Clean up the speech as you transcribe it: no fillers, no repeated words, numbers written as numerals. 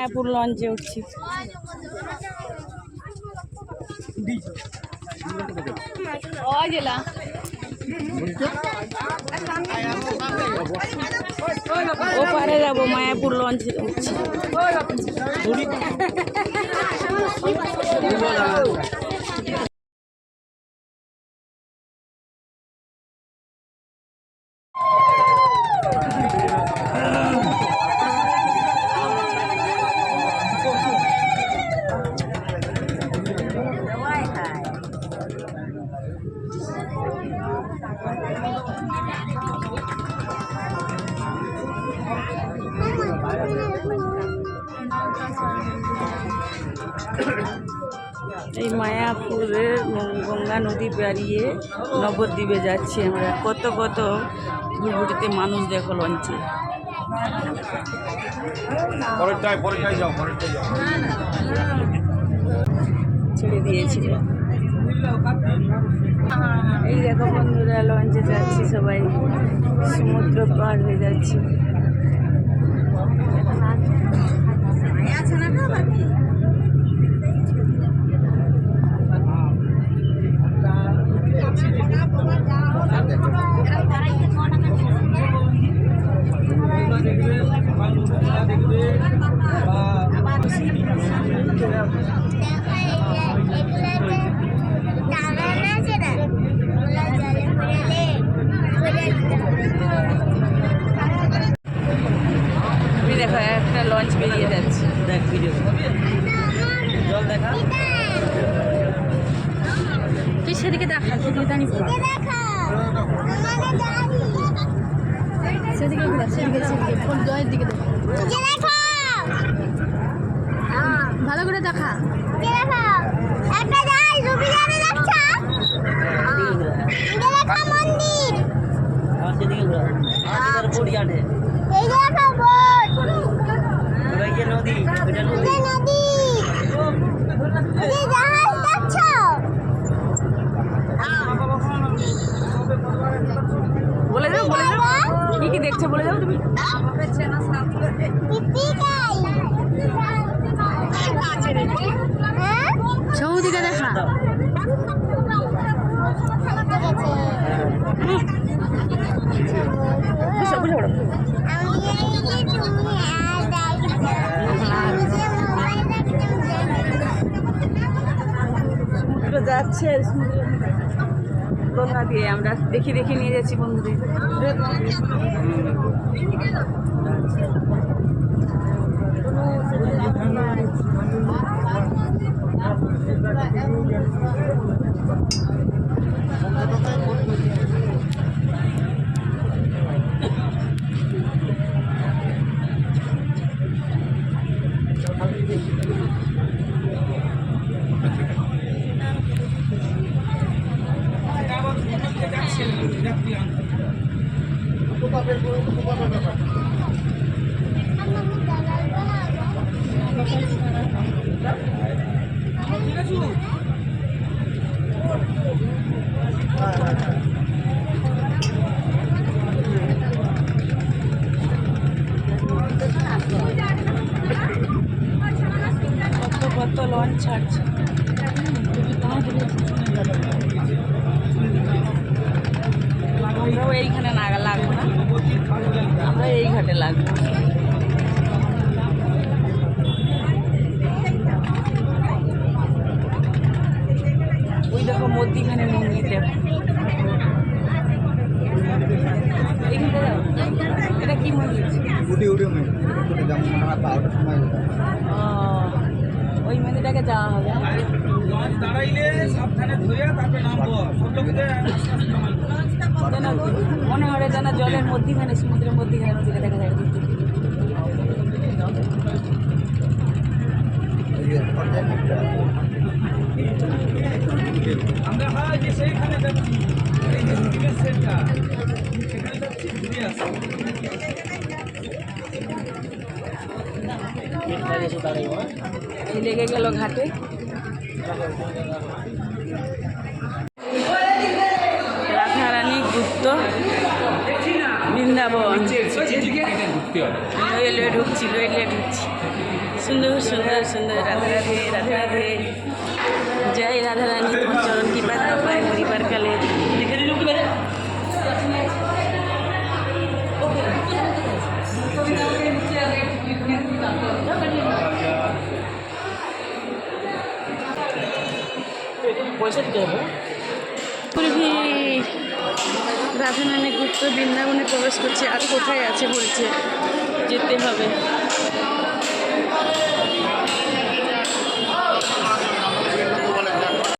মায়াপুর লঞ্চে উঠছি। ওপারে যাবো, মায়াপুর লঞ্চে উঠছি। এই মায়াপুরের গঙ্গা নদী পেরিয়ে নবদ্বীপে যাচ্ছি আমরা। কত কত ভুটভুটিতে মানুষ দেখো লঞ্চে। ছেড়ে দিয়েছিল। এই দেখো বন্ধুরা, লঞ্চে যাচ্ছি সবাই, সমুদ্র পার হয়ে যাচ্ছি। দেখো একটা লঞ্চ বেরিয়ে যাচ্ছে। দেখ ভিডিও জল দেখা, তুই সেদিকে দেখা, সেদিকে দাঁড়িয়ে সেদিকে সেদিকে ফুল জয়ের দিকে দেখা, ভালো করে দেখা। বলে দাও, বলে দাও কি কি দেখছো, বলে দাও তুমি। সৌদিকে দেখা, যাচ্ছে গঙ্গা দিয়ে। আমরা দেখি দেখি নিয়ে যাচ্ছি বন্ধুদের। কত লঞ্চ ছাড়ছে। আমরাও এইখানে লাগবো না, আমরা এই ঘাটে লাগবো। ওই দেখো মধ্যিখানে মন্দির দেখো। এটা কি মন্দির? ওই মন্দিরটাকে যাওয়া হবে। মনে হয় যেন জলের মধ্যিখানে, সমুদ্রের মধ্যিখানে নদীটা দেখা যায়। লেগে গেল ঘাটে। রাধারানী গুপ্ত বৃন্দাবন রেলওয়ে ঢুকছি, রেলওয়ে ঢুকছি। সুন্দর সুন্দর সুন্দর রাধে রাধে রাধে রাধে জয় রাধা রানী তোমার চরণ কি পাক পায় পরিবার কালে দেখে দিল কি বাজে পয়সা দিতে হবে রাধা রানী গুপ্ত বৃন্দাবনে প্রবেশ করছে আর কোথায় আছে বলছে যেতে হবে